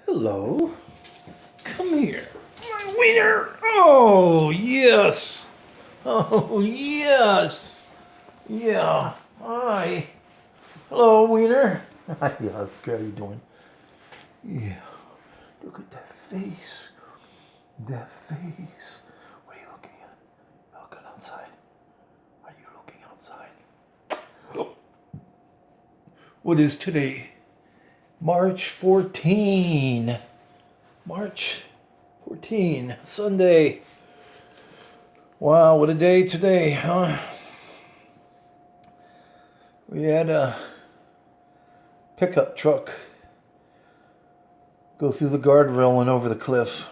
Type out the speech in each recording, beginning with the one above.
Hello. Come here. My wiener. Oh, yes. Oh, yes. Yeah. Hi. Hello, wiener. Hi, Oscar. How you doing? Yeah. Look at that face. That face. What are you looking at? Looking outside. Are you looking outside? Oh. What is today? March 14. March 14, Sunday. Wow, what a day today, huh? We had a pickup truck go through the guardrail and over the cliff.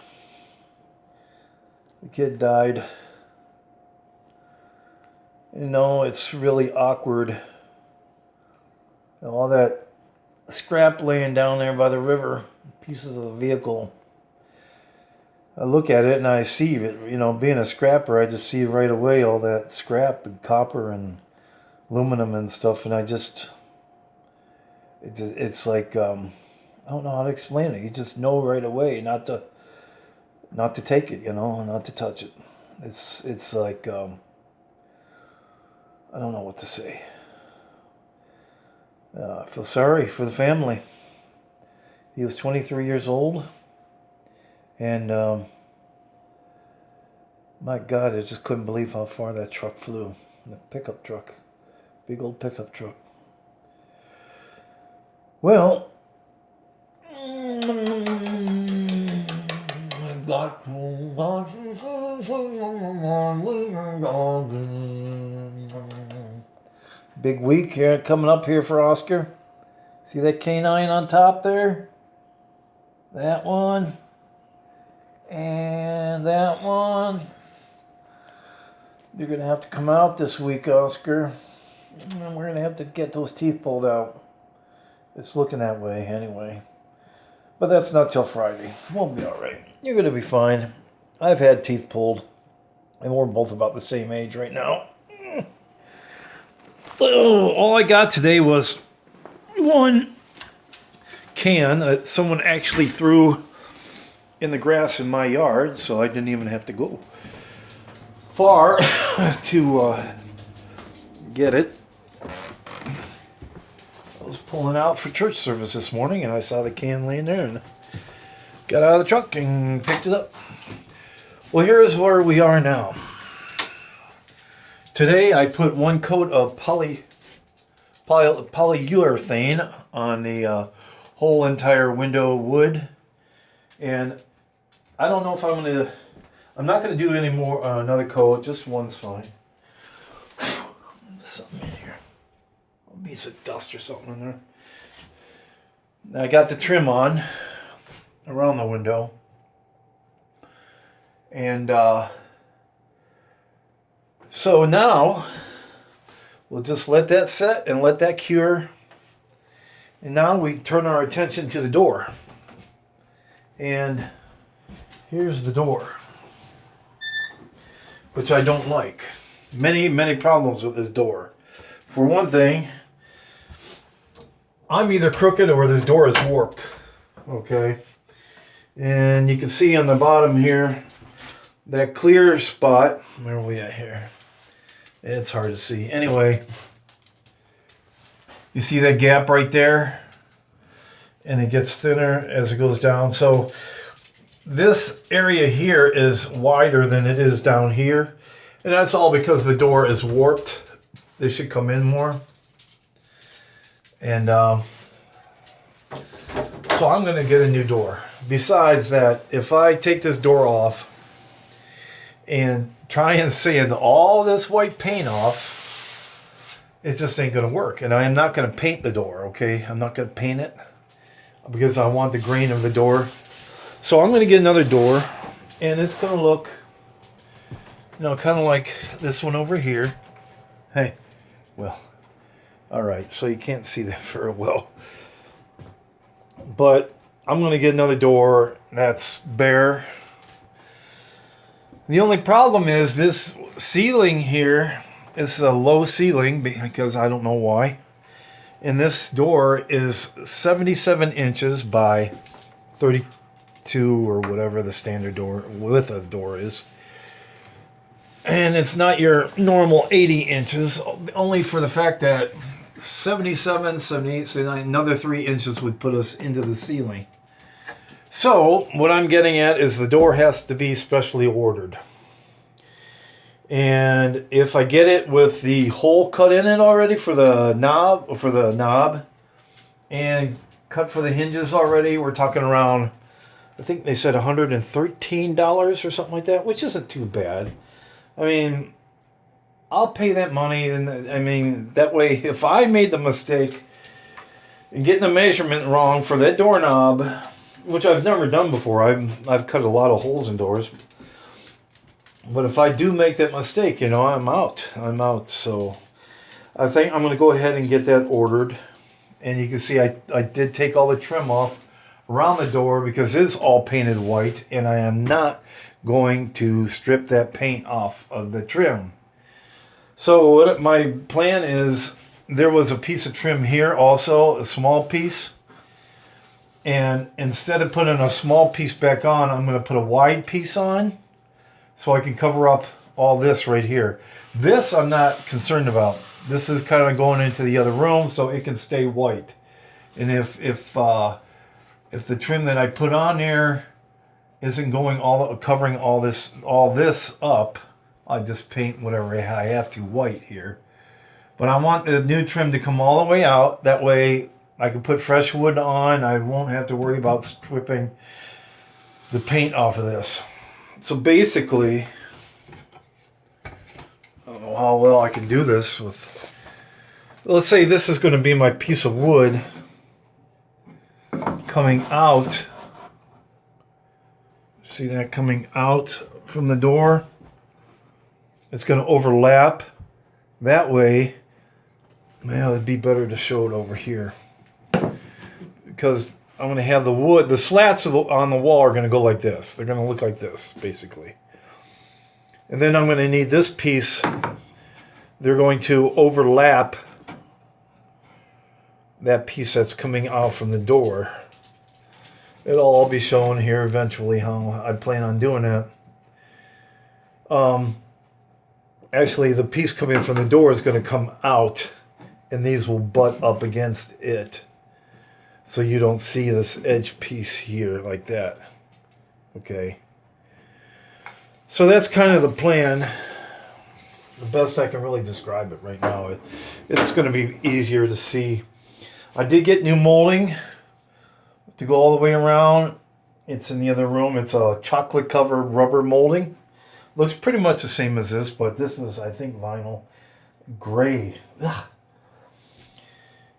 The kid died. You know, it's really awkward. All that scrap laying down there by the river, pieces of the vehicle. I look at it and I see it, being a scrapper, I just see right away all that scrap and copper and aluminum and stuff, and it's like, I don't know how to explain it. You just know right away not to take it, not to touch it. It's like, I don't know what to say. I feel sorry for the family. He was 23 years old. And my God, I just couldn't believe how far that truck flew. The pickup truck. Big old pickup truck. Well, big week here coming up here for Oscar. See that canine on top there? That one. And that one. You're going to have to come out this week, Oscar. And we're going to have to get those teeth pulled out. It's looking that way anyway. But that's not till Friday. We'll be all right. You're going to be fine. I've had teeth pulled. And we're both about the same age right now. Oh, all I got today was one can that someone actually threw in the grass in my yard, so I didn't even have to go far to get it. I was pulling out for church service this morning and I saw the can laying there and got out of the truck and picked it up. Well, here's where we are now. Today I put one coat of polyurethane on the whole entire window wood, and I don't know if I'm not going to do any more, another coat, just one's fine. Something in here. A piece of dust or something in there. Now I got the trim on around the window. And so now we'll just let that set and let that cure. And now we turn our attention to the door. And here's the door, which I don't like. Many problems with this door. For one thing, I'm either crooked or this door is warped. Okay? And you can see on the bottom here, that clear spot. Where are we at here? It's hard to see. Anyway, you see that gap right there? And it gets thinner as it goes down. So this area here is wider than it is down here. And that's all because the door is warped. This should come in more. And so I'm going to get a new door. Besides that, if I take this door off and try and sand all this white paint off, it just ain't going to work. And I am not going to paint the door, okay? I'm not going to paint it because I want the grain of the door. So I'm going to get another door, and it's going to look, kind of like this one over here. Hey, well, all right, so you can't see that very well. But I'm going to get another door that's bare. The only problem is this ceiling here is a low ceiling because I don't know why. And this door is 77 inches by 32 or whatever the standard door width of the door is. And it's not your normal 80 inches, only for the fact that 77, 78, 79, another 3 inches would put us into the ceiling. So what I'm getting at is the door has to be specially ordered. And if I get it with the hole cut in it already for the knob, and cut for the hinges already, we're talking around, I think they said $113 or something like that, which isn't too bad. I mean, I'll pay that money, and I mean, that way, if I made the mistake in getting the measurement wrong for that doorknob, which I've never done before, I've cut a lot of holes in doors, but if I do make that mistake, you know, I'm out. So I think I'm going to go ahead and get that ordered. And you can see I did take all the trim off around the door because it's all painted white, and I am not going to strip that paint off of the trim. So what my plan is, there was a piece of trim here also, a small piece. And instead of putting a small piece back on, I'm going to put a wide piece on so I can cover up all this right here. This I'm not concerned about. This is kind of going into the other room so it can stay white. And if the trim that I put on there isn't covering all this up, I just paint whatever I have to white here. But I want the new trim to come all the way out. That way I can put fresh wood on. I won't have to worry about stripping the paint off of this. So basically, I don't know how well I can do this with, let's say this is going to be my piece of wood coming out. See that coming out from the door? It's going to overlap. That way, well, it'd be better to show it over here. Because I'm going to have the wood, the slats on the wall are going to go like this. They're going to look like this, basically. And then I'm going to need this piece. They're going to overlap that piece that's coming out from the door. It'll all be shown here eventually how I plan on doing that. Actually, the piece coming from the door is going to come out, and these will butt up against it. So you don't see this edge piece here like that. Okay. So that's kind of the plan. The best I can really describe it right now. It's going to be easier to see. I did get new molding to go all the way around. It's in the other room. It's a chocolate covered rubber molding. Looks pretty much the same as this, but this is, I think, vinyl gray. Ugh.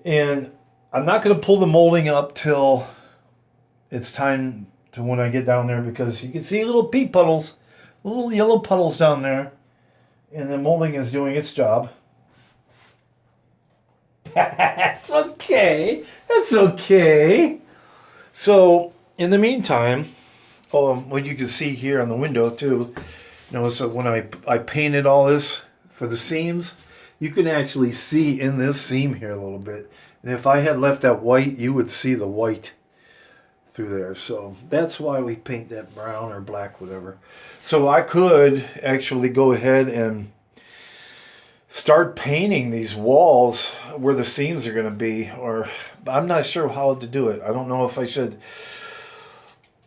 And I'm not going to pull the molding up till it's time to when I get down there, because you can see little pea puddles, little yellow puddles down there, and the molding is doing its job. That's okay. That's okay. So in the meantime, what you can see here on the window too, notice that when I painted all this for the seams, you can actually see in this seam here a little bit. And if I had left that white, you would see the white through there. So that's why we paint that brown or black, whatever. So I could actually go ahead and start painting these walls where the seams are going to be, or I'm not sure how to do it. I don't know if I should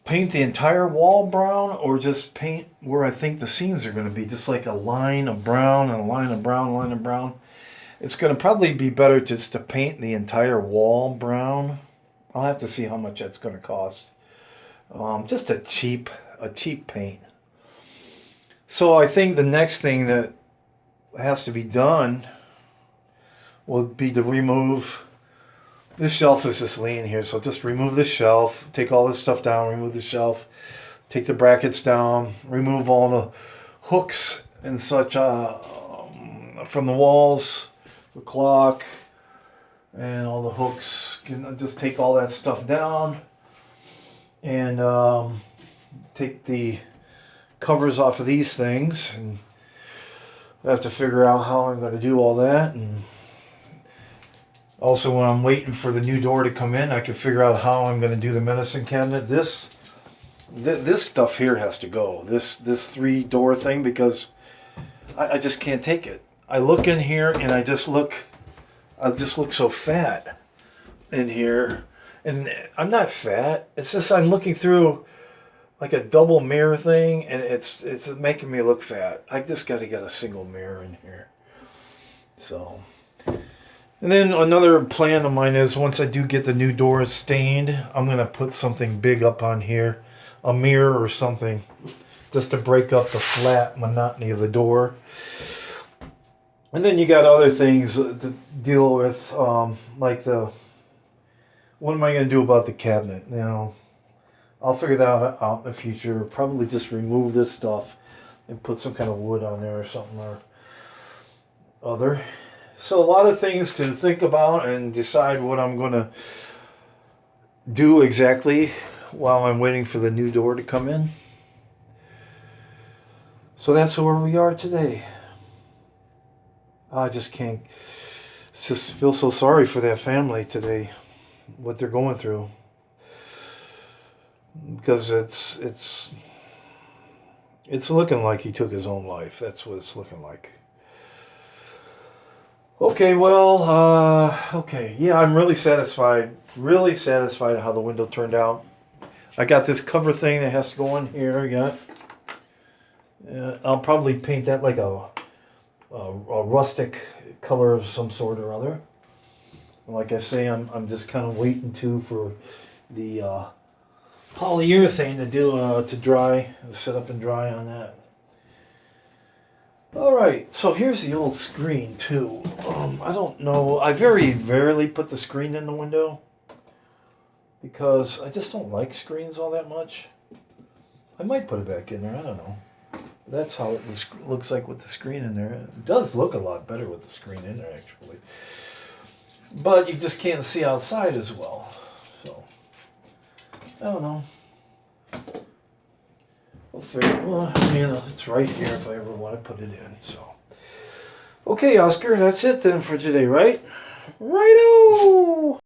paint the entire wall brown or just paint where I think the seams are going to be, just like a line of brown and a line of brown, line of brown. It's going to probably be better just to paint the entire wall brown. I'll have to see how much that's going to cost. Just a cheap paint. So I think the next thing that has to be done will be to remove this shelf. Is just laying here, so just remove the shelf, take all this stuff down, remove the shelf, take the brackets down, remove all the hooks and such from the walls, the clock, and all the hooks. Just take all that stuff down and take the covers off of these things, and I have to figure out how I'm going to do all that. And Also, when I'm waiting for the new door to come in, I can figure out how I'm going to do the medicine cabinet. This stuff here has to go. This 3-door thing, because I just can't take it. I look in here and I just look so fat in here, and I'm not fat. It's just I'm looking through like a double mirror thing, and it's making me look fat. I just got to get a single mirror in here. So. And then another plan of mine is once I do get the new doors stained, I'm going to put something big up on here, a mirror or something, just to break up the flat monotony of the door. And then you got other things to deal with, like what am I going to do about the cabinet? You know, I'll figure that out in the future. Probably just remove this stuff and put some kind of wood on there or something or other. So a lot of things to think about and decide what I'm going to do exactly while I'm waiting for the new door to come in. So that's where we are today. I just can't just feel so sorry for that family today, what they're going through. Because it's looking like he took his own life. That's what it's looking like. Okay, well, okay. Yeah, I'm really satisfied how the window turned out. I got this cover thing that has to go on here. Yeah. I'll probably paint that like a rustic color of some sort or other. Like I say, I'm just kind of waiting for the polyurethane to dry, to set up and dry on that. All right, so here's the old screen too. I don't know. I very rarely put the screen in the window because I just don't like screens all that much. I might put it back in there. I don't know. That's how it looks like with the screen in there. It does look a lot better with the screen in there, actually. But you just can't see outside as well. So, I don't know. We'll figure. Well, I mean, it's right here if I ever want to put it in. So, okay, Oscar, that's it then for today, right? Righto!